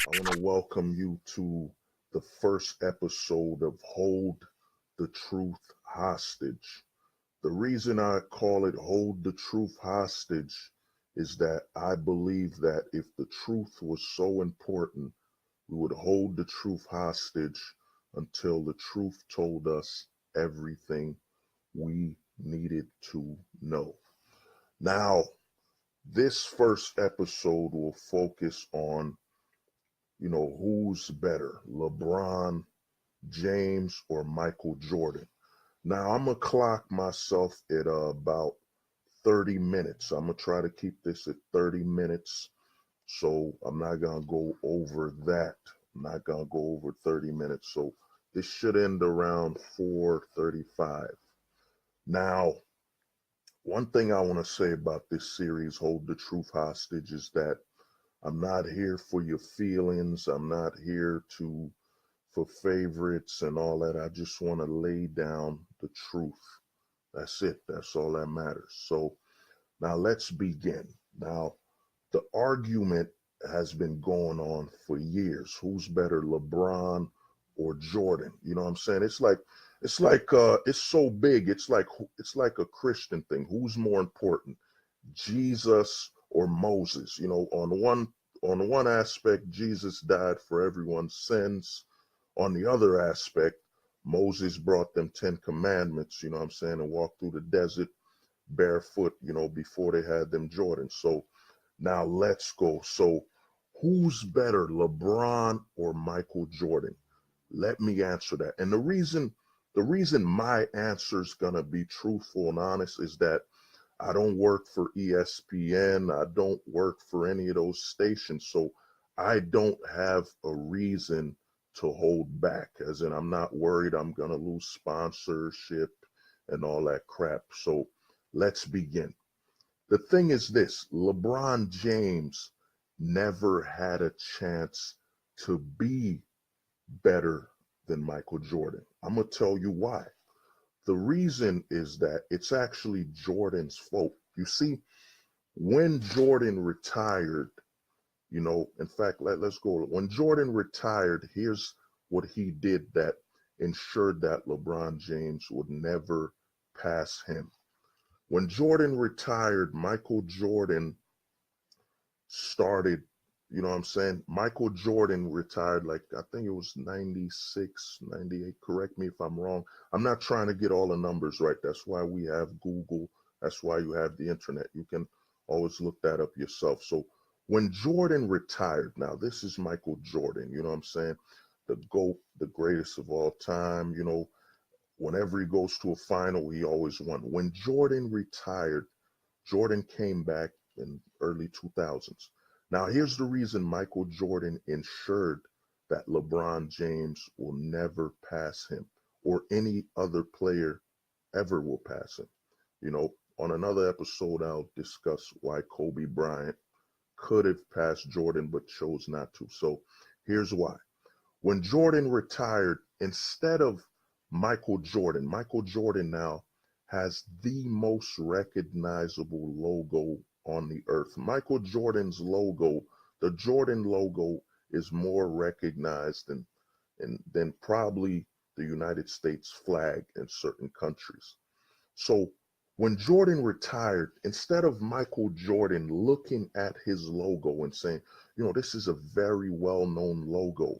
I want to welcome you to the first episode of Hold the Truth Hostage. The reason I call it Hold the Truth Hostage is that I believe that if the truth was so important, we would hold the truth hostage until the truth told us everything we needed to know. Now, this first episode will focus on, who's better, LeBron James or Michael Jordan. Now, I'm going to clock myself at about 30 minutes. I'm going to try to keep this at 30 minutes. So I'm not going to go over that. I'm not going to go over 30 minutes. So this should end around 4:35. Now, one thing I want to say about this series, Hold the Truth Hostage, is that I'm not here for your feelings. I'm not here for favorites and all that. I just want to lay down the truth. That's it. That's all that matters. So now let's begin. Now, the argument has been going on for years. Who's better, LeBron or Jordan? You know what I'm saying? It's so big. It's like a Christian thing. Who's more important, Jesus or Moses? On one aspect, Jesus died for everyone's sins. On the other aspect, Moses brought them 10 commandments, you know what I'm saying, and walked through the desert barefoot, before they had them Jordans. So now let's go. So who's better, LeBron or Michael Jordan? Let me answer that. And the reason my answer is gonna be truthful and honest is that I don't work for ESPN. I don't work for any of those stations. So I don't have a reason to hold back, as in I'm not worried I'm gonna lose sponsorship and all that crap. So let's begin. The thing is this: LeBron James never had a chance to be better than Michael Jordan. I'm going to tell you why. The reason is that it's actually Jordan's fault. You see, when Jordan retired, in fact, let's go. When Jordan retired, here's what he did that ensured that LeBron James would never pass him. When Jordan retired, Michael Jordan started, you know what I'm saying? Michael Jordan retired, like, I think it was 96, 98. Correct me if I'm wrong. I'm not trying to get all the numbers right. That's why we have Google. That's why you have the internet. You can always look that up yourself. So when Jordan retired, now this is Michael Jordan, you know what I'm saying? The GOAT, the greatest of all time, whenever he goes to a final, he always won. When Jordan retired, Jordan came back in early 2000s. Now, here's the reason Michael Jordan ensured that LeBron James will never pass him, or any other player ever will pass him. On another episode, I'll discuss why Kobe Bryant could have passed Jordan but chose not to. So here's why. When Jordan retired, instead of Michael Jordan now has the most recognizable logo on the earth. Michael Jordan's logo, the Jordan logo, is more recognized than probably the United States flag in certain countries. So when Jordan retired, instead of Michael Jordan looking at his logo and saying, this is a very well-known logo,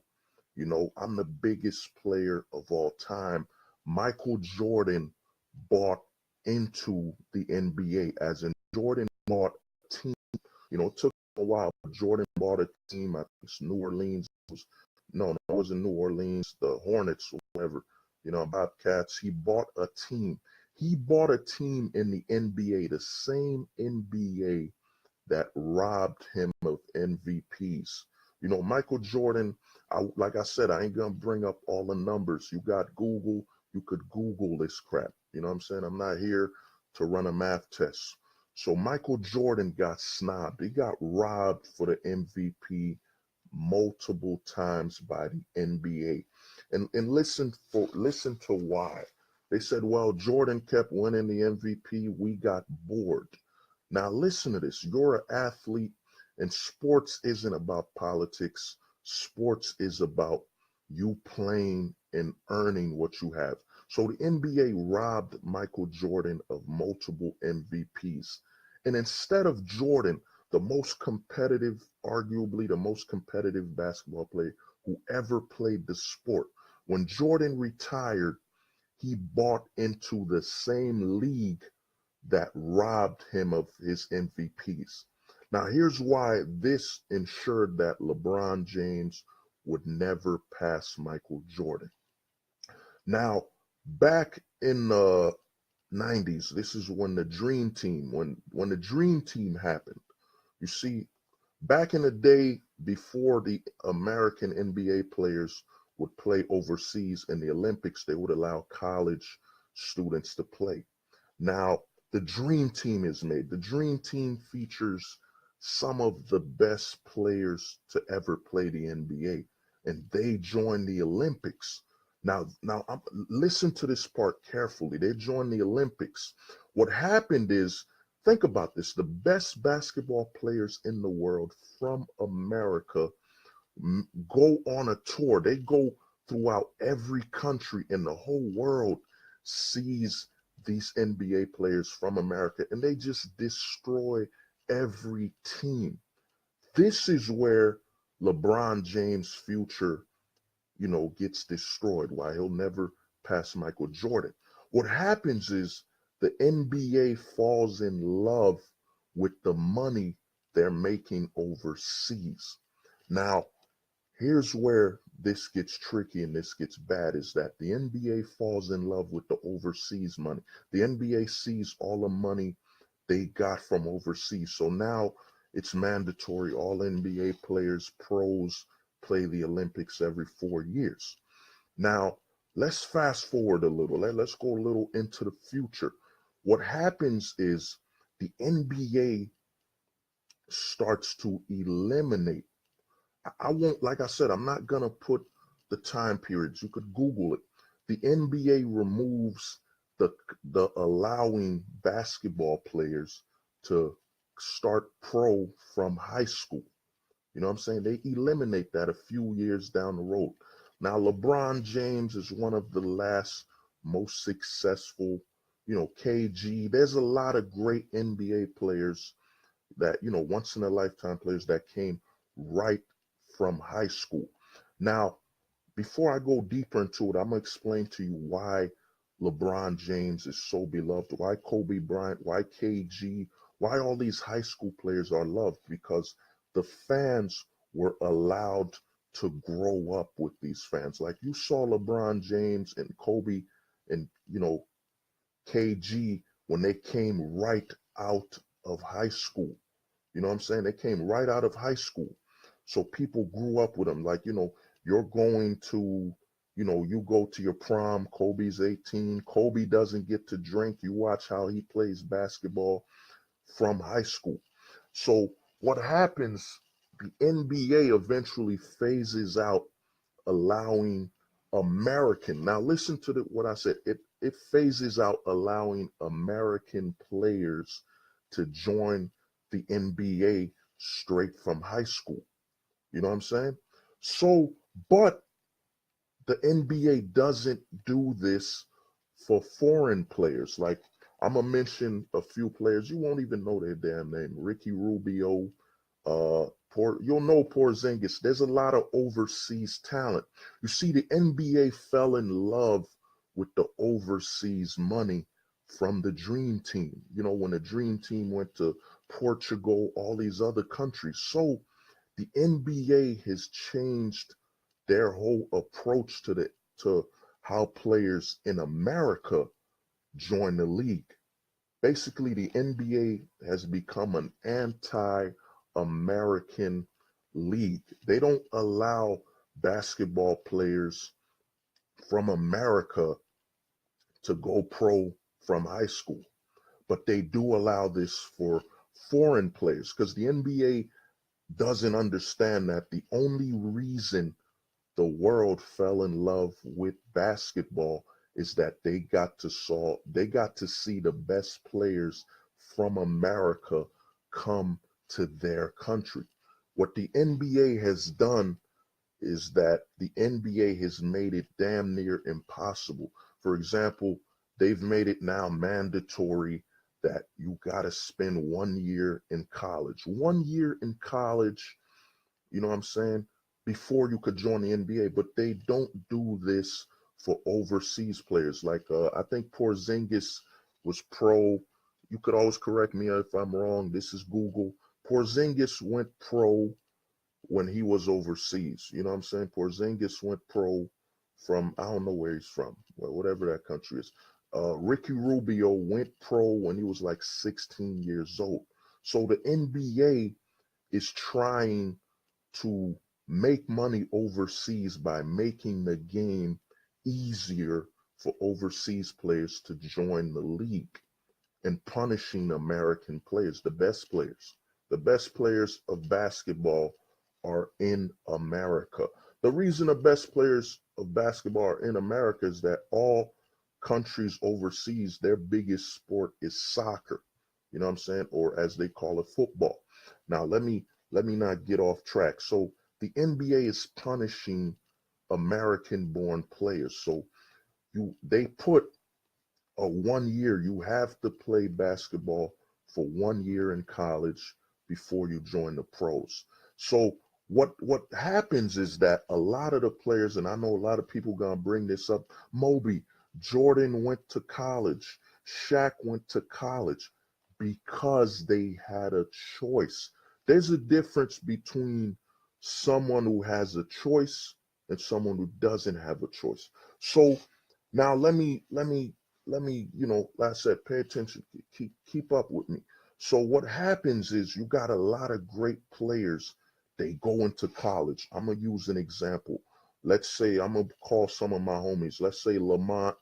I'm the biggest player of all time, Michael Jordan bought into the NBA, as in Jordan bought a team. It took a while, but Jordan bought a team. I think it's New Orleans. No, it wasn't New Orleans, the Hornets or whatever, Bobcats. He bought a team. He bought a team in the NBA, the same NBA that robbed him of MVPs. Michael Jordan, like I said, I ain't going to bring up all the numbers. You got Google. You could Google this crap. You know what I'm saying? I'm not here to run a math test. So Michael Jordan got snobbed. He got robbed for the MVP multiple times by the NBA. And listen to why. They said, well, Jordan kept winning the MVP. We got bored. Now listen to this. You're an athlete, and sports isn't about politics. Sports is about you playing and earning what you have. So the NBA robbed Michael Jordan of multiple MVPs. And instead of Jordan, the most competitive, arguably the most competitive basketball player who ever played the sport, when Jordan retired, he bought into the same league that robbed him of his MVPs. Now, here's why this ensured that LeBron James would never pass Michael Jordan. Now, back in the 90s, this is when the Dream Team, when the Dream Team happened. You see, back in the day, before the American NBA players would play overseas in the Olympics, they would allow college students to play. Now, the Dream Team is made. The Dream Team features some of the best players to ever play the NBA, and they join the Olympics. Now, listen to this part carefully. They join the Olympics. What happened is, think about this: the best basketball players in the world from America go on a tour. They go throughout every country, and the whole world sees these NBA players from America, and they just destroy every team. This is where LeBron James' future, gets destroyed, why he'll never pass Michael Jordan. What happens is the NBA falls in love with the money they're making overseas. Now, here's where this gets tricky and this gets bad, is that the NBA falls in love with the overseas money. The NBA sees all the money they got from overseas. So now it's mandatory. All NBA players, pros, play the Olympics every 4 years. Now, let's fast forward a little. Let's go a little into the future. What happens is the NBA starts to eliminate. I won't, like I said, I'm not going to put the time periods. You could Google it. The NBA removes the allowing basketball players to start pro from high school. You know what I'm saying? They eliminate that a few years down the road. Now, LeBron James is one of the last most successful, KG. There's a lot of great NBA players that, once in a lifetime players that came right from high school. Now, before I go deeper into it, I'm going to explain to you why LeBron James is so beloved, why Kobe Bryant, why KG, why all these high school players are loved, because the fans were allowed to grow up with these fans. Like you saw LeBron James and Kobe and, KG when they came right out of high school. You know what I'm saying? They came right out of high school. So people grew up with them. Like, you're going to, you go to your prom, Kobe's 18. Kobe doesn't get to drink. You watch how he plays basketball from high school. So what happens, the NBA eventually phases out allowing American. Now listen to what I said. It phases out allowing American players to join the NBA straight from high school. You know what I'm saying? So, but the NBA doesn't do this for foreign players. Like, I'm gonna mention a few players you won't even know their damn name. Ricky Rubio, you'll know Porzingis. There's a lot of overseas talent. You see, the NBA fell in love with the overseas money from the Dream Team. When the Dream Team went to Portugal, all these other countries. So the NBA has changed their whole approach to how players in America join the league. Basically, the NBA has become an anti-American league. They don't allow basketball players from America to go pro from high school, but they do allow this for foreign players, because the NBA doesn't understand that the only reason the world fell in love with basketball is that they got to see the best players from America come to their country. What the NBA has done is that the NBA has made it damn near impossible. For example, they've made it now mandatory that you got to spend 1 year in college. 1 year in college, you know what I'm saying, before you could join the NBA, but they don't do this for overseas players. Like I think Porzingis was pro. You could always correct me if I'm wrong. This is Google. Porzingis went pro when he was overseas. You know what I'm saying? Porzingis went pro from, I don't know where he's from, whatever that country is. Ricky Rubio went pro when he was like 16 years old. So the NBA is trying to make money overseas by making the game easier for overseas players to join the league and punishing American players, the best players. The best players of basketball are in America. The reason the best players of basketball are in America is that all countries overseas, their biggest sport is soccer. You know what I'm saying? Or as they call it, football. Now let me not get off track. So the NBA is punishing American born players. So they put a 1 year, you have to play basketball for 1 year in college before you join the pros. So what happens is that a lot of the players, and I know a lot of people gonna bring this up, Moby, Jordan went to college, Shaq went to college because they had a choice. There's a difference between someone who has a choice and someone who doesn't have a choice. So now let me, like I said, pay attention, keep up with me. So what happens is you got a lot of great players. They go into college. I'm gonna use an example. Let's say I'm gonna call some of my homies. Let's say Lamont.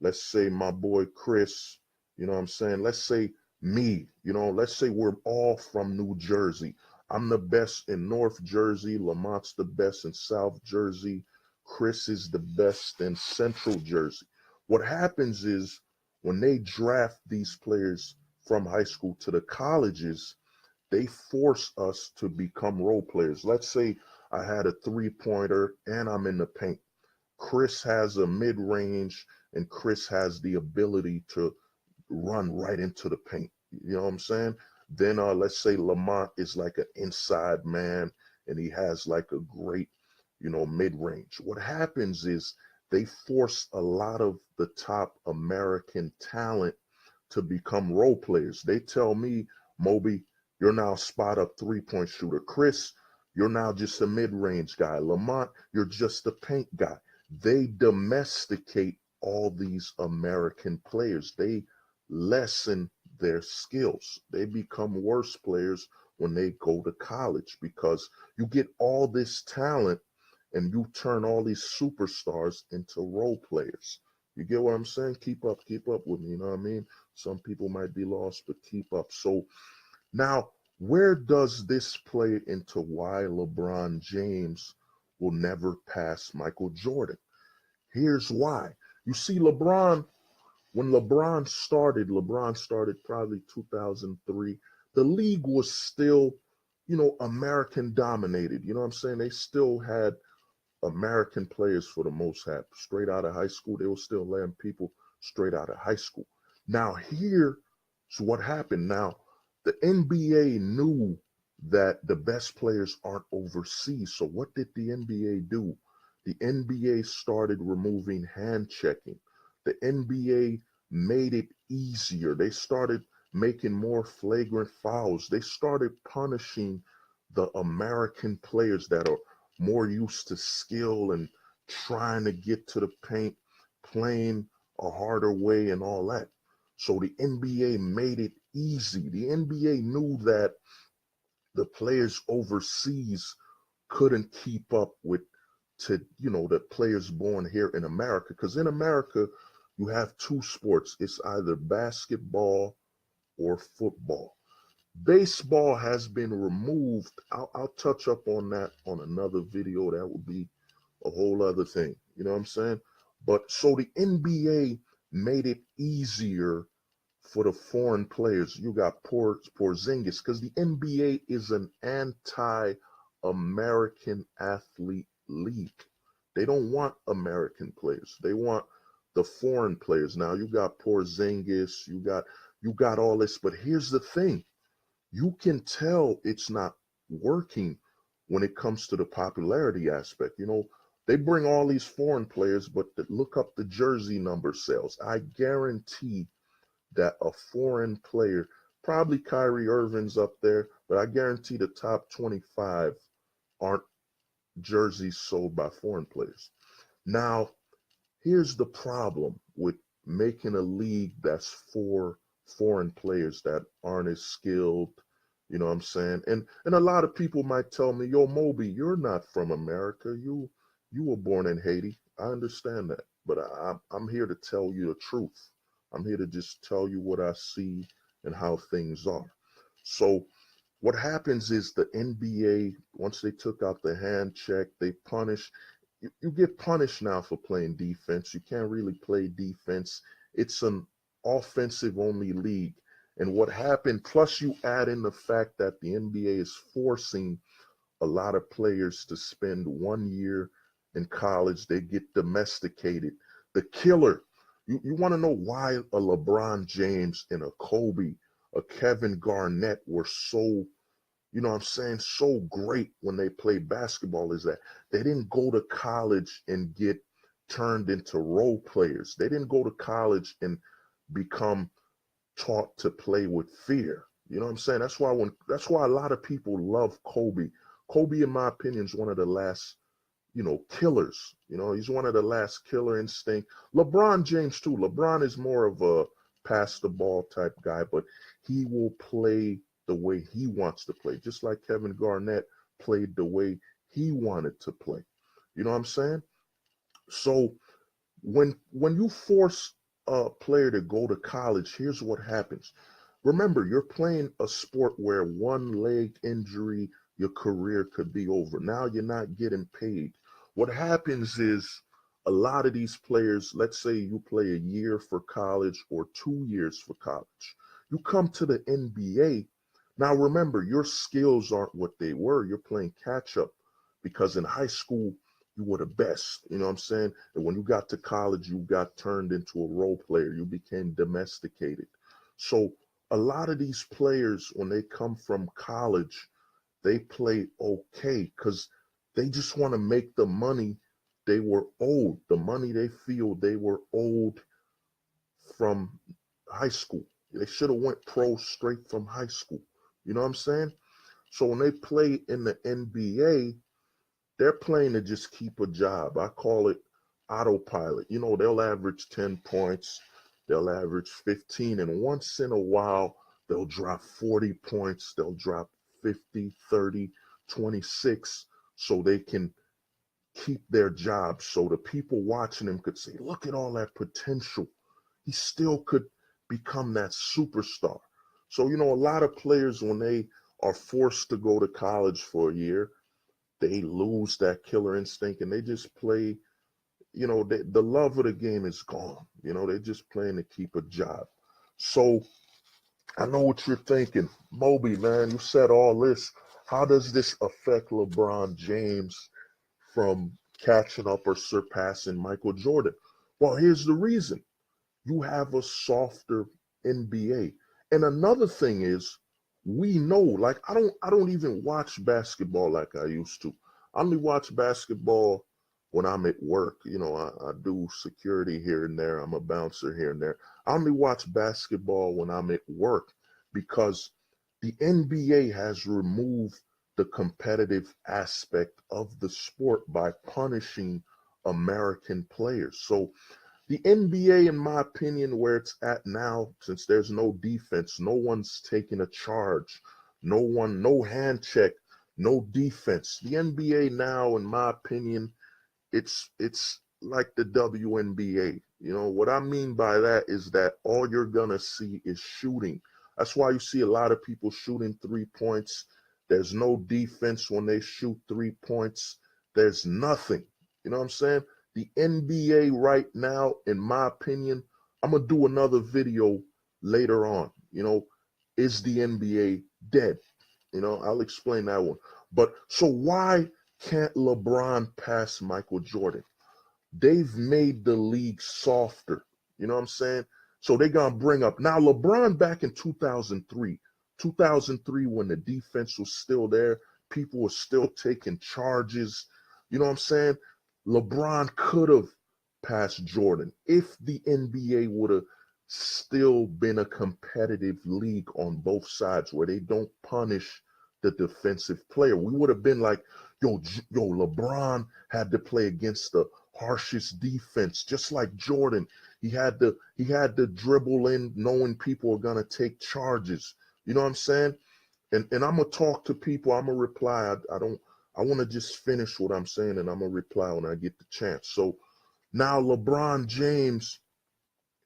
Let's say my boy Chris. You know what I'm saying? Let's say me. Let's say we're all from New Jersey. I'm the best in North Jersey. Lamont's the best in South Jersey. Chris is the best in Central Jersey. What happens is when they draft these players from high school to the colleges, they force us to become role players. Let's say I had a 3-pointer and I'm in the paint. Chris has a mid-range and Chris has the ability to run right into the paint. You know what I'm saying? Then let's say Lamont is like an inside man and he has like a great, mid-range. What happens is they force a lot of the top American talent to become role players. They tell me, Moby, you're now spot up 3-point shooter. Chris, you're now just a mid-range guy. Lamont, you're just a paint guy. They domesticate all these American players. They lessen their skills. They become worse players when they go to college because you get all this talent and you turn all these superstars into role players. You get what I'm saying? Keep up with me, you know what I mean? Some people might be lost, but keep up. So now, where does this play into why LeBron James will never pass Michael Jordan? Here's why. You see, when LeBron started probably 2003. The league was still, American dominated. You know what I'm saying? They still had American players for the most part. Straight out of high school, they were still letting people straight out of high school. Now, here's what happened. Now, the NBA knew that the best players aren't overseas. So what did the NBA do? The NBA started removing hand checking. The NBA made it easier. They started making more flagrant fouls. They started punishing the American players that are more used to skill and trying to get to the paint, playing a harder way and all that. So the NBA made it easy. The NBA knew that the players overseas couldn't keep up with the players born here in America. Because in America, you have two sports. It's either basketball or football. Baseball has been removed. I'll touch up on that on another video. That would be a whole other thing. You know what I'm saying? But so the NBA made it easier for the foreign players. You got Porzingis because the NBA is an anti-American athlete league. They don't want American players. They want the foreign players. Now you got Porzingis, you got all this, but here's the thing. You can tell it's not working when it comes to the popularity aspect. You know, they bring all these foreign players, but look up the jersey number sales. I guarantee that a foreign player, probably Kyrie Irving's up there, but I guarantee the top 25 aren't jerseys sold by foreign players. Now, here's the problem with making a league that's for foreign players that aren't as skilled. You know what I'm saying? And a lot of people might tell me, yo, Moby, you're not from America. You were born in Haiti. I understand that. But I'm here to tell you the truth. I'm here to just tell you what I see and how things are. So what happens is the NBA, once they took out the hand check, they punish. You get punished now for playing defense. You can't really play defense. It's an offensive only league. And what happened, plus you add in the fact that the NBA is forcing a lot of players to spend 1 year in college. They get domesticated. The killer, you want to know why a LeBron James and a Kobe, a Kevin Garnett were so, you know what I'm saying, so great when they played basketball, is that they didn't go to college and get turned into role players. They didn't go to college and become taught to play with fear. You know what I'm saying? That's why a lot of people love Kobe. Kobe, in my opinion, is one of the last, you know, killers. You know, he's one of the last killer instinct. LeBron James too. LeBron is more of a pass the ball type guy, but he will play the way he wants to play, just like Kevin Garnett played the way he wanted to play. You know what I'm saying? So when you force a player to go to college, here's what happens. Remember, you're playing a sport where one leg injury, your career could be over. Now you're not getting paid. What happens is a lot of these players, let's say you play a year for college or 2 years for college. You come to the NBA. Now remember, your skills aren't what they were. You're playing catch up because in high school, you were the best. You know what I'm saying? And when you got to college, you got turned into a role player. You became domesticated. So a lot of these players, when they come from college, they play okay because they just want to make the money they were owed, the money they feel they were owed from high school. They should have went pro straight from high school. You know what I'm saying? So when they play in the NBA, they're playing to just keep a job. I call it autopilot. You know, they'll average 10 points, they'll average 15, and once in a while, they'll drop 40 points, they'll drop 50, 30, 26, so they can keep their job. So the people watching him could say, look at all that potential. He still could become that superstar. So, you know, a lot of players, when they are forced to go to college for a year, they lose that killer instinct and they just play, you know, the love of the game is gone. You know, they're just playing to keep a job. So I know what you're thinking. Moby, man, you said all this. How does this affect LeBron James from catching up or surpassing Michael Jordan? Well, here's the reason. You have a softer NBA. And another thing is, we know, like I don't even watch basketball like I used to. I only watch basketball when I'm at work. You know, I do security here and there. I'm a bouncer here and there. I only watch basketball when I'm at work because the NBA has removed the competitive aspect of the sport by punishing American players. So the NBA, in my opinion, where it's at now, since there's no defense, no one's taking a charge, no hand check, no defense. The NBA now, in my opinion, it's like the WNBA. You know, what I mean by that is that all you're gonna see is shooting. That's why you see a lot of people shooting 3 points. There's no defense when they shoot 3 points. There's nothing. You know what I'm saying? The NBA right now, in my opinion, I'm going to do another video later on. You know, is the NBA dead? You know, I'll explain that one. But so why Can't LeBron pass Michael Jordan? They've made the league softer. You know what I'm saying? So they're going to bring up now LeBron back in 2003 when the defense was still there, people were still taking charges. You know what I'm saying? LeBron could have passed Jordan if the NBA would have still been a competitive league on both sides where they don't punish the defensive player. We would have been like, yo, LeBron had to play against the harshest defense, just like Jordan. He had to dribble in knowing people are gonna take charges. You know what I'm saying? And I'm gonna talk to people. I'm gonna reply. I want to just finish what I'm saying, and I'm gonna reply when I get the chance. So now LeBron James,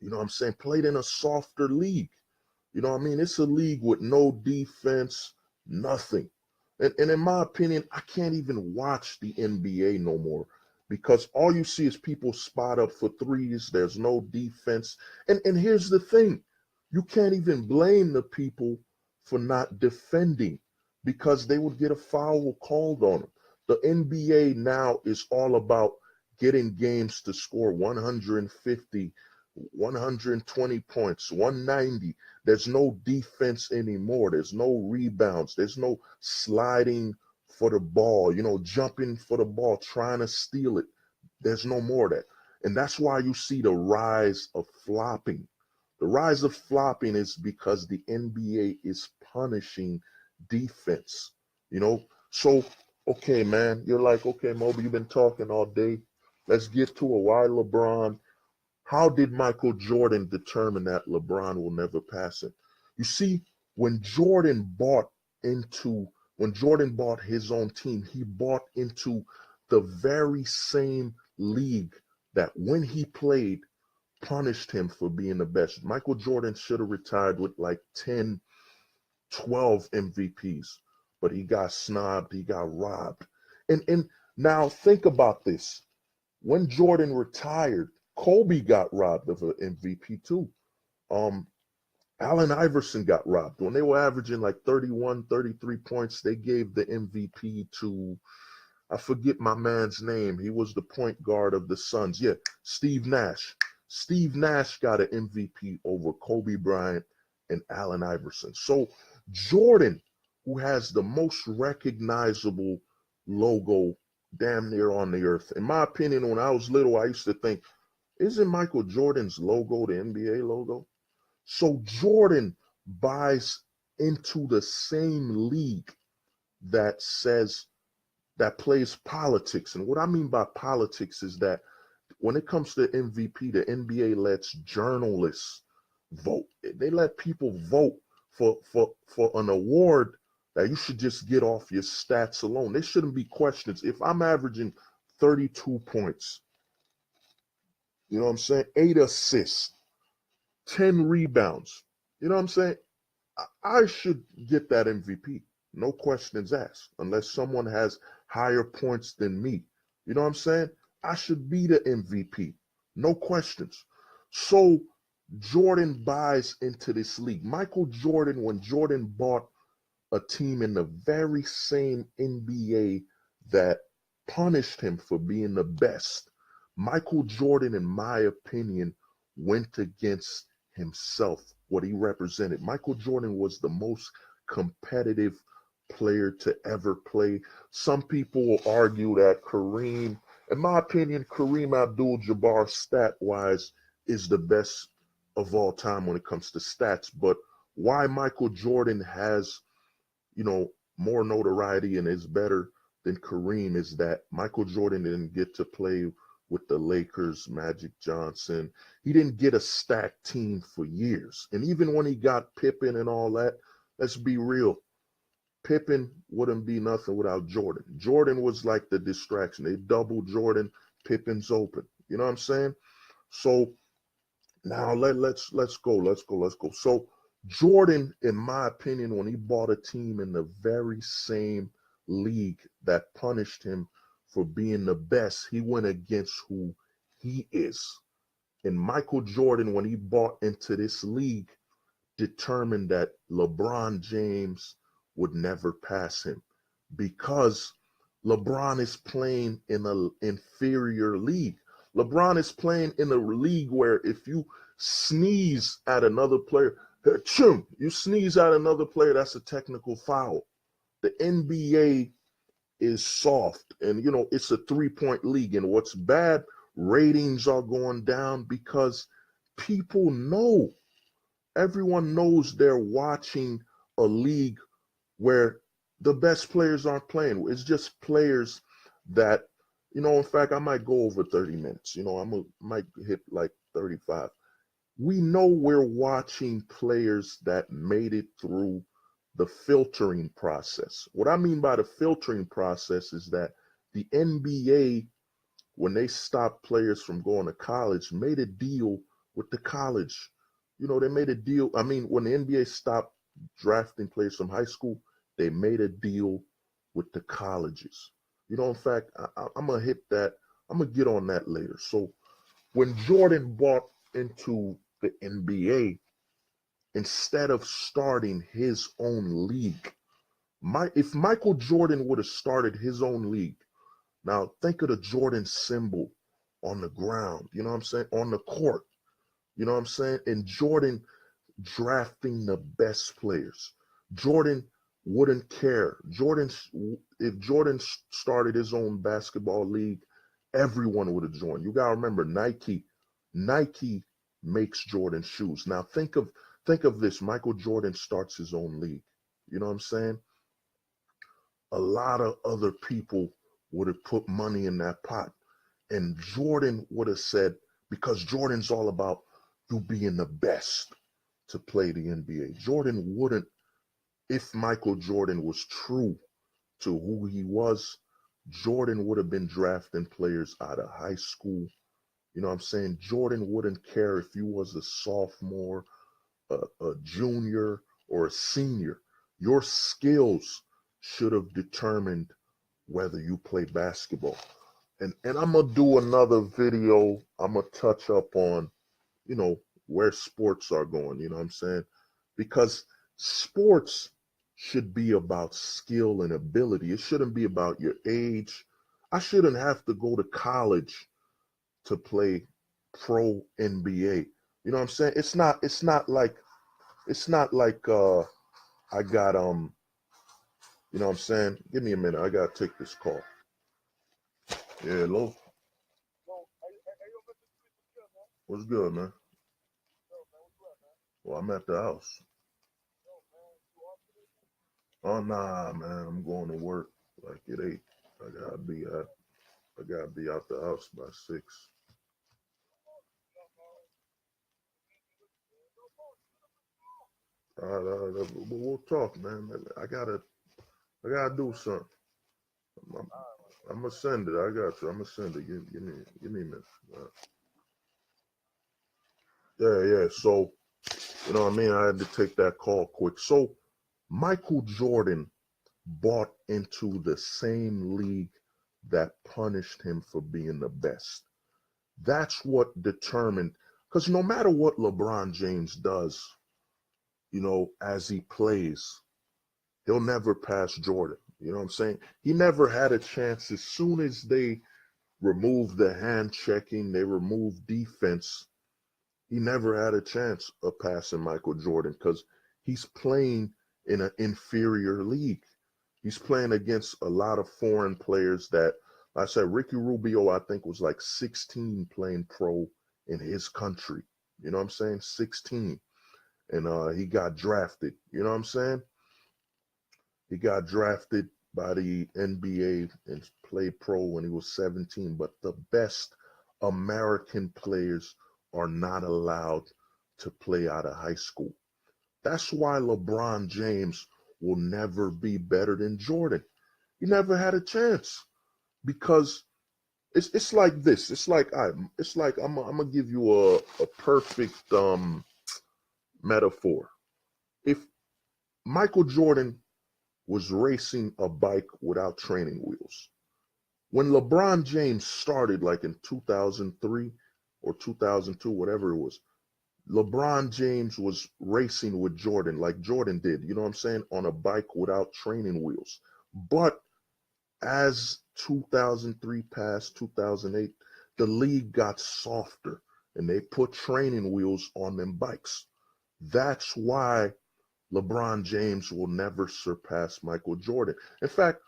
you know what I'm saying, played in a softer league. You know what I mean? It's a league with no defense, nothing. And in my opinion, I can't even watch the NBA no more because all you see is people spot up for threes. There's no defense. And here's the thing. You can't even blame the people for not defending because they would get a foul called on them. The NBA now is all about getting games to score 150, 120 points, 190. There's no defense anymore. There's no rebounds. There's no sliding for the ball, jumping for the ball, trying to steal it. There's no more of that. And that's why you see the rise of flopping. The rise of flopping is because the NBA is punishing defense, So, okay, man, you're like, okay, Moby, you've been talking all day. Let's get to it. Why LeBron? How did Michael Jordan determine that LeBron will never pass him? You see, when Jordan bought his own team, he bought into the very same league that when he played punished him for being the best. Michael Jordan should have retired with like 10, 12 MVPs, but he got snobbed, he got robbed. And now think about this. When Jordan retired, Kobe got robbed of an MVP too. Um, Allen Iverson got robbed. When they were averaging like 31, 33 points, they gave the MVP to, I forget my man's name. He was the point guard of the Suns. Yeah, Steve Nash. Steve Nash got an MVP over Kobe Bryant and Allen Iverson. So Jordan, who has the most recognizable logo damn near on the earth. In my opinion, when I was little, I used to think, isn't Michael Jordan's logo the NBA logo? So Jordan buys into the same league that plays politics. And what I mean by politics is that when it comes to MVP, the NBA lets journalists vote. They let people vote for an award that you should just get off your stats alone. There shouldn't be questions. If I'm averaging 32 points, you know what I'm saying, 8 assists, 10 rebounds, you know what I'm saying, I should get that MVP. No questions asked, unless someone has higher points than me. You know what I'm saying? I should be the MVP. No questions. So Jordan buys into this league. Michael Jordan, when Jordan bought a team in the very same NBA that punished him for being the best, Michael Jordan, in my opinion, went against himself, what he represented. Michael Jordan was the most competitive player to ever play. Some people will argue that Kareem, in my opinion, Kareem Abdul-Jabbar stat-wise is the best of all time when it comes to stats. But why Michael Jordan has, more notoriety and is better than Kareem is that Michael Jordan didn't get to play with the Lakers, Magic Johnson. He didn't get a stacked team for years. And even when he got Pippen and all that, let's be real, Pippen wouldn't be nothing without Jordan. Jordan was like the distraction. They doubled Jordan, Pippen's open. You know what I'm saying? So now let's go. So Jordan, in my opinion, when he bought a team in the very same league that punished him for being the best, he went against who he is. And Michael Jordan, when he bought into this league, determined that LeBron James would never pass him because LeBron is playing in an inferior league. LeBron is playing in a league where if you sneeze at another player, you sneeze at another player, that's a technical foul. The NBA is soft, and it's a 3-point league. And what's bad, ratings are going down because people know, everyone knows they're watching a league where the best players aren't playing. It's just players that, in fact, I might go over 30 minutes. Might hit like 35. We know we're watching players that made it through the filtering process. What I mean by the filtering process is that the NBA, when they stopped players from going to college, made a deal with the college. They made a deal. I mean, when the NBA stopped drafting players from high school, they made a deal with the colleges. In fact, I'm going to hit that. I'm going to get on that later. So when Jordan bought into the NBA, instead of starting his own league, if Michael Jordan would have started his own league, now think of the Jordan symbol on the ground, you know what I'm saying, on the court, you know what I'm saying, and Jordan drafting the best players. Jordan wouldn't care. If Jordan started his own basketball league, everyone would have joined. You gotta remember, Nike makes Jordan shoes. Now think of this. Michael Jordan starts his own league. You know what I'm saying? A lot of other people would have put money in that pot. And Jordan would have said, because Jordan's all about you being the best to play the NBA. Jordan wouldn't, if Michael Jordan was true to who he was, Jordan would have been drafting players out of high school. You know what I'm saying? Jordan wouldn't care if you was a sophomore, a junior, or a senior. Your skills should have determined whether you play basketball. And I'm going to do another video. I'm going to touch up on, where sports are going, you know what I'm saying? Because sports should be about skill and ability. It shouldn't be about your age. I shouldn't have to go to college to play pro NBA. You know what I'm saying? It's not like I got you know what I'm saying? Give me a minute. I gotta take this call. Yeah, hello. What's good, man? Well, I'm at the house. Oh nah, man. I'm going to work like at 8. I gotta be out the house by 6. All right, we'll talk, man. I gotta do something. I'm, I'm gonna send it. I got you. I'm gonna send it. Give me a minute. Yeah. So, you know what I mean? I had to take that call quick. So, Michael Jordan bought into the same league that punished him for being the best. That's what determined, because no matter what LeBron James does, as he plays, he'll never pass Jordan. You know what I'm saying? He never had a chance. As soon as they removed the hand checking, they removed defense, he never had a chance of passing Michael Jordan because he's playing in an inferior league. He's playing against a lot of foreign players that, like I said, Ricky Rubio, I think, was like 16 playing pro in his country. You know what I'm saying? 16. And he got drafted. You know what I'm saying? He got drafted by the NBA and played pro when he was 17. But the best American players are not allowed to play out of high school. That's why LeBron James will never be better than Jordan. He never had a chance because it's like this. I'm gonna give you a perfect metaphor. If Michael Jordan was racing a bike without training wheels, when LeBron James started, like in 2003 or 2002, whatever it was, LeBron James was racing with Jordan like Jordan did, you know what I'm saying, on a bike without training wheels. But as 2003 passed, 2008, the league got softer and they put training wheels on them bikes. That's why LeBron James will never surpass Michael Jordan. In fact,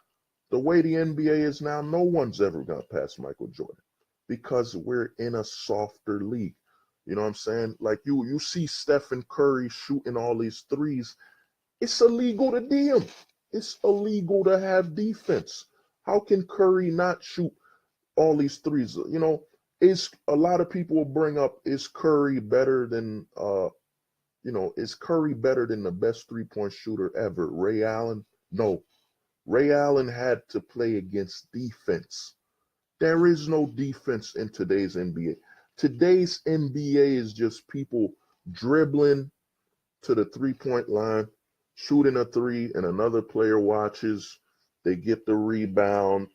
the way the NBA is now, no one's ever going to pass Michael Jordan because we're in a softer league. You know what I'm saying? Like you see Stephen Curry shooting all these threes. It's illegal to D him. It's illegal to have defense. How can Curry not shoot all these threes? You know, is a lot of people will bring up, is Curry better than is Curry better than the best three-point shooter ever, Ray Allen? No. Ray Allen had to play against defense. There is no defense in today's NBA. Today's NBA is just people dribbling to the three-point line, shooting a three, and another player watches. They get the rebound.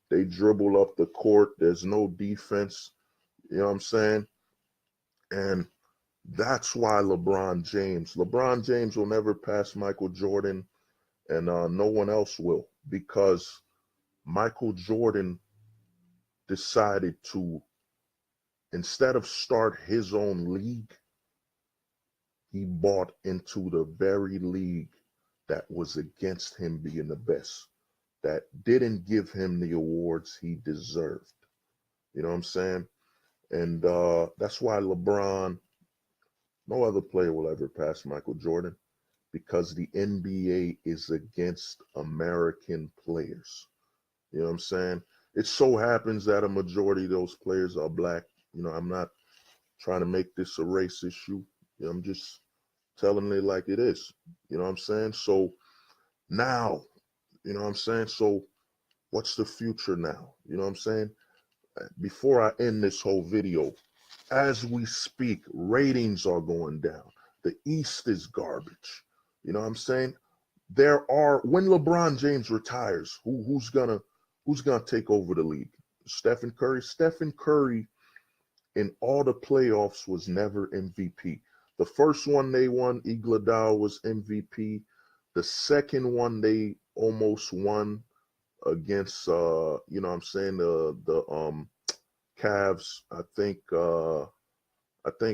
They dribble up the court. There's no defense. You know what I'm saying? And that's why LeBron James will never pass Michael Jordan, and no one else will, because Michael Jordan decided to, instead of start his own league, he bought into the very league that was against him being the best, that didn't give him the awards he deserved. You know what I'm saying? And that's why LeBron, no other player will ever pass Michael Jordan, because the NBA is against American players. You know what I'm saying? It so happens that a majority of those players are black. You know, I'm not trying to make this a race issue. You know, I'm just telling it like it is. You know what I'm saying? So now, you know what I'm saying? So what's the future now? You know what I'm saying? Before I end this whole video, as we speak, ratings are going down. The East is garbage. You know what I'm saying? When LeBron James retires, who's gonna take over the league? Stephen Curry. Stephen Curry in all the playoffs was never MVP. The first one they won, Iguodala was MVP. The second one they almost won against you know what I'm saying, the Cavs. I think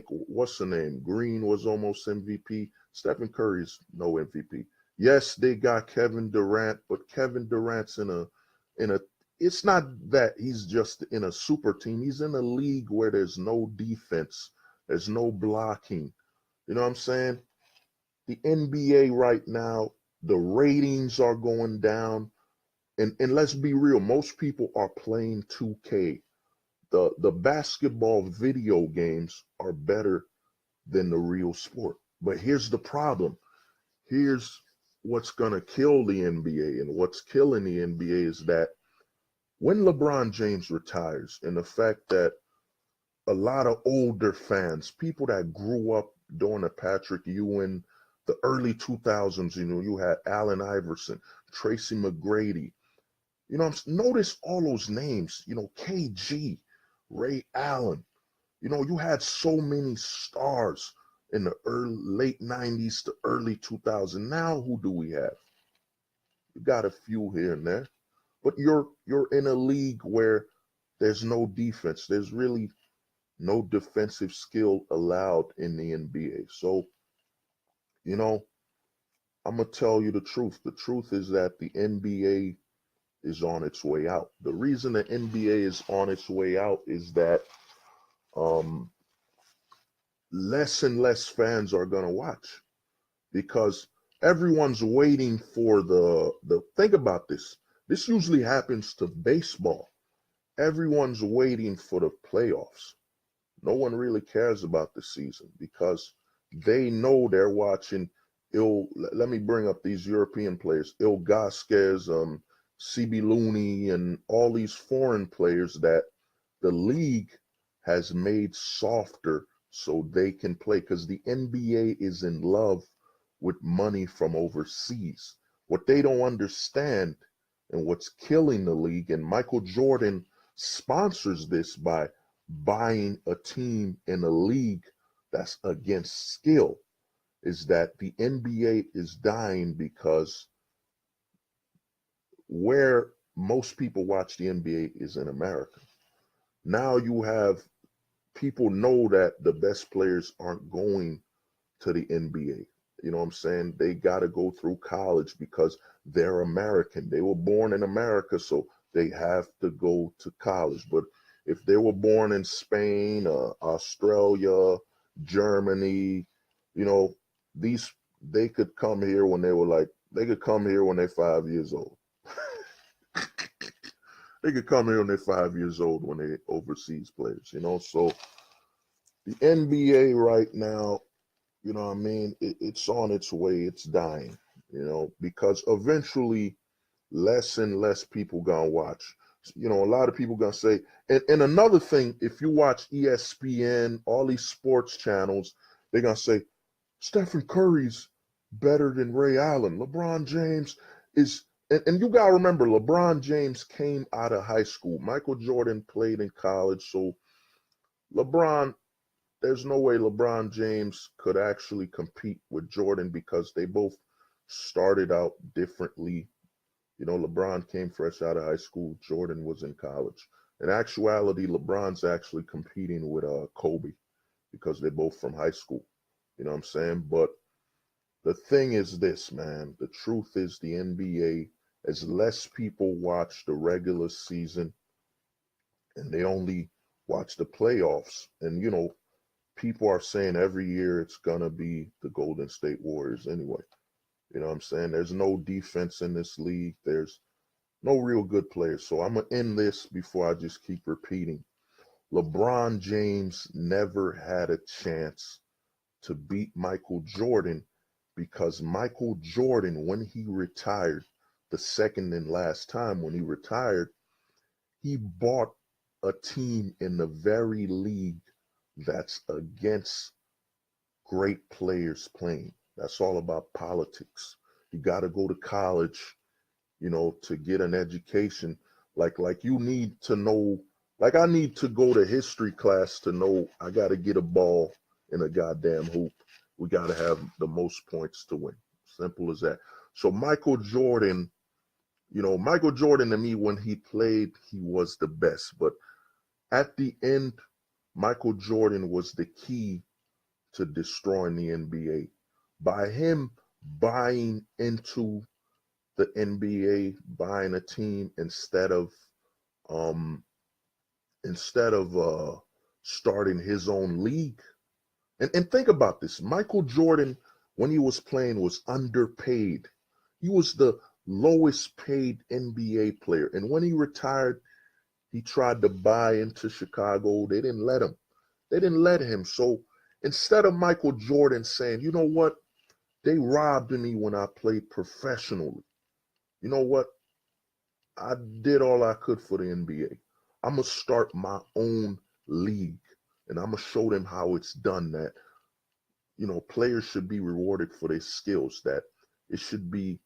what's the name? Green was almost MVP. Stephen Curry's no MVP. Yes, they got Kevin Durant, but Kevin Durant's in a it's not that he's just in a super team. He's in a league where there's no defense, there's no blocking. You know what I'm saying? The NBA right now, the ratings are going down. And let's be real, most people are playing 2K. The basketball video games are better than the real sport. But here's the problem. Here's what's going to kill the NBA, and what's killing the NBA is that when LeBron James retires, and the fact that a lot of older fans, people that grew up during the Patrick Ewing, the early 2000s, you know, you had Allen Iverson, Tracy McGrady, you know, notice all those names, you know, KG, Ray Allen, you know, you had so many stars in the late 90s to early 2000s. Now who do we have? You got a few here and there, but you're in a league where there's no defense. There's really no defensive skill allowed in the NBA. So, you know, I'm gonna tell you the truth. The truth is that the NBA is on its way out. The reason the NBA is on its way out is that less and less fans are going to watch, because everyone's waiting for the think about this. This usually happens to baseball. Everyone's waiting for the playoffs. No one really cares about the season because they know they're watching let me bring up these European players, Il Gasquez, CB Looney, and all these foreign players that the league has made softer so they can play, because the NBA is in love with money from overseas. What they don't understand, and what's killing the league, and Michael Jordan sponsors this by buying a team in a league that's against skill, is that the NBA is dying because where most people watch the NBA is in America. Now you have people know that the best players aren't going to the NBA. You know what I'm saying? They got to go through college because they're American. They were born in America, so they have to go to college. But if they were born in Spain, Australia, Germany, you know, these they could come here when they could come here when they're 5 years old. They could come here when they're 5 years old when they're overseas players, you know. So the NBA right now, you know what I mean, it's on its way, it's dying, you know, because eventually less and less people gonna watch. You know, a lot of people gonna say, and another thing, if you watch ESPN, all these sports channels, they're gonna say, Stephen Curry's better than Ray Allen. LeBron James is, and you gotta remember, LeBron James came out of high school. Michael Jordan played in college, so LeBron, there's no way LeBron James could actually compete with Jordan because they both started out differently. You know, LeBron came fresh out of high school. Jordan was in college. In actuality, LeBron's actually competing with Kobe because they're both from high school. You know what I'm saying? But the thing is this, man. The truth is the NBA, as less people watch the regular season and they only watch the playoffs. And, you know, people are saying every year it's going to be the Golden State Warriors anyway. You know what I'm saying? There's no defense in this league. There's no real good players. So I'm going to end this before I just keep repeating. LeBron James never had a chance to beat Michael Jordan because Michael Jordan, when he retired, the second and last time when he retired, he bought a team in the very league that's against great players playing. That's all about politics. You got to go to college, you know, to get an education. Like you need to know, like I need to go to history class to know I got to get a ball in a goddamn hoop. We got to have the most points to win. Simple as that. So Michael Jordan, you know, Michael Jordan to me, when he played, he was the best. But at the end, Michael Jordan was the key to destroying the NBA. By him buying into the NBA, buying a team um instead of starting his own league. And think about this. Michael Jordan, when he was playing, was underpaid. He was the lowest paid NBA player. And when he retired, he tried to buy into Chicago. They didn't let him. They didn't let him. So instead of Michael Jordan saying, you know what, they robbed me when I played professionally. You know what? I did all I could for the NBA. I'm going to start my own league and I'm going to show them how it's done, that, you know, players should be rewarded for their skills, that it should be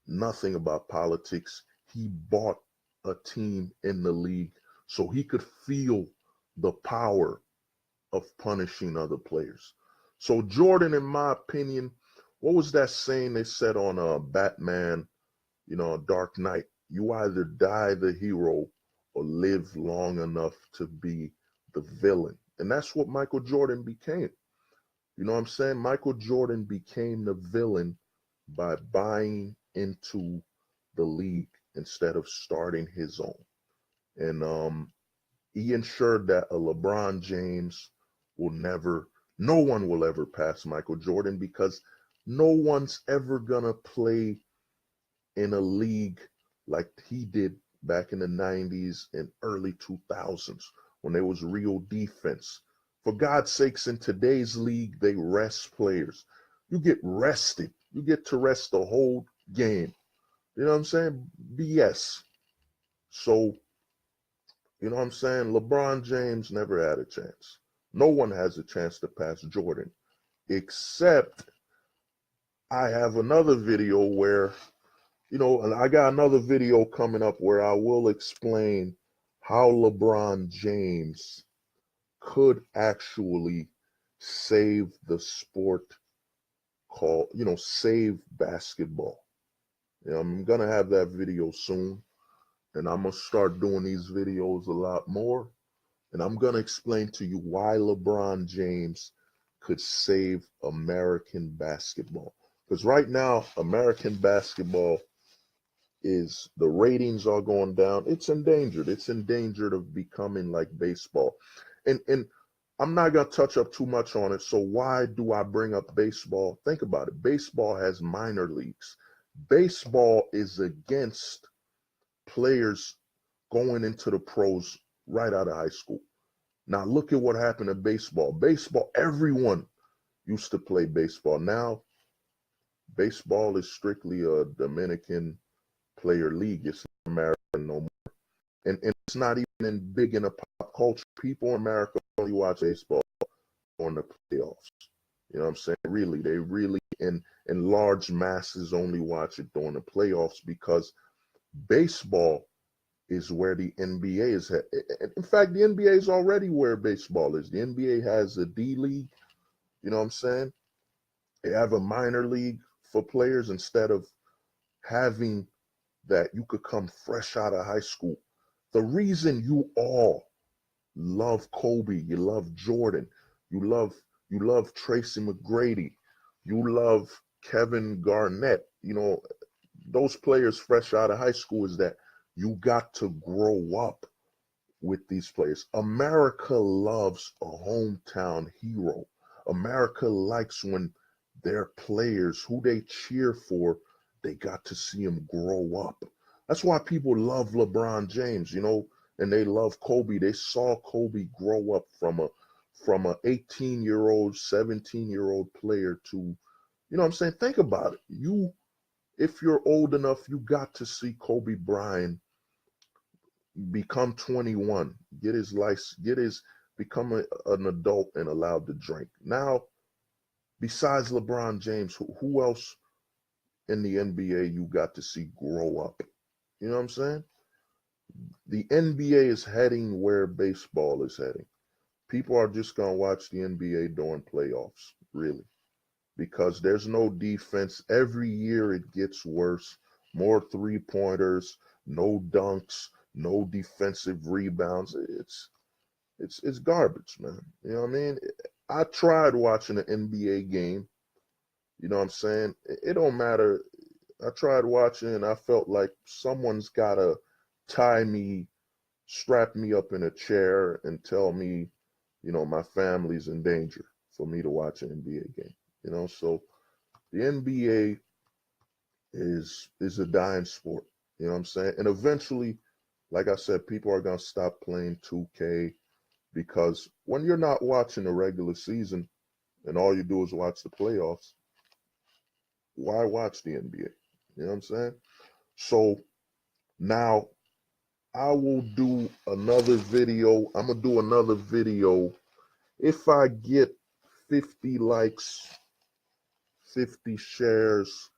nothing about politics. He bought a team in the league so he could feel the power of punishing other players. So Jordan, in my opinion, what was that saying they said on Batman, you know, Dark Knight? You either die the hero or live long enough to be the villain. And that's what Michael Jordan became. You know what I'm saying? Michael Jordan became the villain by buying into the league instead of starting his own. And he ensured that a LeBron James will never, no one will ever pass Michael Jordan because no one's ever gonna play in a league like he did back in the 90s and early 2000s when there was real defense. For God's sakes, in today's league, they rest players. You get rested. You get to rest the whole game. You know what I'm saying? BS. So, you know what I'm saying? LeBron James never had a chance. No one has a chance to pass Jordan, except I have another video where, you know, and I got another video coming up where I will explain how LeBron James could actually save the sport called, you know, save basketball. You know, I'm going to have that video soon. and I'm going to start doing these videos a lot more. And I'm going to explain to you why LeBron James could save American basketball. Because right now, American basketball is, the ratings are going down. It's endangered. It's endangered of becoming like baseball. And I'm not going to touch up too much on it. So why do I bring up baseball? Think about it. Baseball has minor leagues. Baseball is against players going into the pros right out of high school. Now look at what happened to baseball. Baseball, everyone used to play baseball. Now baseball is strictly a Dominican player league. It's not American no more. And it's not even big in a pop culture. People in America only watch baseball on the playoffs. You know what I'm saying? Really, they really in large masses only watch it during the playoffs because baseball is where the NBA is. In fact, the NBA is already where baseball is. The NBA has a D League. You know what I'm saying? They have a minor league for players instead of having that you could come fresh out of high school. The reason you all love Kobe, you love Jordan, you love Tracy McGrady, you love Kevin Garnett, you know, those players fresh out of high school is that you got to grow up with these players. America loves a hometown hero. America likes when their players, who they cheer for, they got to see them grow up. That's why people love LeBron James, you know, and they love Kobe. They saw Kobe grow up from a 18-year-old, 17-year-old player to, you know what I'm saying? Think about it. If you're old enough, you got to see Kobe Bryant become 21, get his license, become an adult and allowed to drink. Now, besides LeBron James, who else in the NBA you got to see grow up? You know what I'm saying? The NBA is heading where baseball is heading. People are just going to watch the NBA during playoffs, really, because there's no defense. Every year it gets worse. More three-pointers, no dunks, no defensive rebounds. It's garbage, man. You know what I mean? I tried watching an NBA game. You know what I'm saying? It don't matter. I tried watching and I felt like someone's gotta strap me up in a chair and tell me, you know, my family's in danger for me to watch an NBA game. You know, so the NBA is a dying sport. You know what I'm saying? And eventually, like I said, people are gonna stop playing 2K because when you're not watching the regular season and all you do is watch the playoffs, why watch the NBA? You know what I'm saying? So now I will do another video. I'm gonna do another video if I get 50 likes, 50 shares,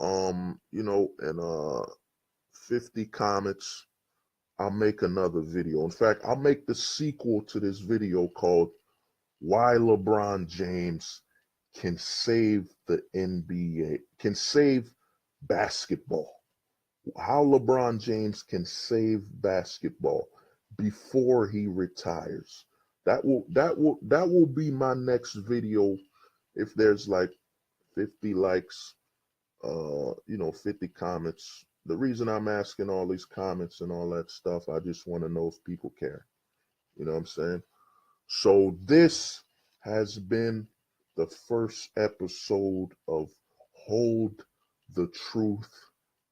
you know, and 50 comments. I'll make another video. In fact, I'll make the sequel to this video called Why LeBron James Can Save the NBA, can save basketball. How LeBron James can save basketball before he retires. That will be my next video if there's like 50 likes, you know, 50 comments. The reason I'm asking all these comments and all that stuff, I just want to know if people care. You know what I'm saying? So this has been the first episode of Hold the Truth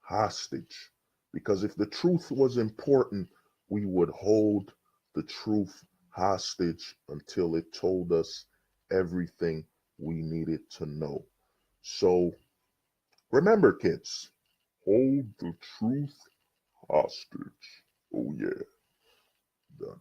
Hostage. Because if the truth was important, we would hold the truth hostage until it told us everything we needed to know. So remember, kids, hold the truth hostage. Oh, yeah. Done.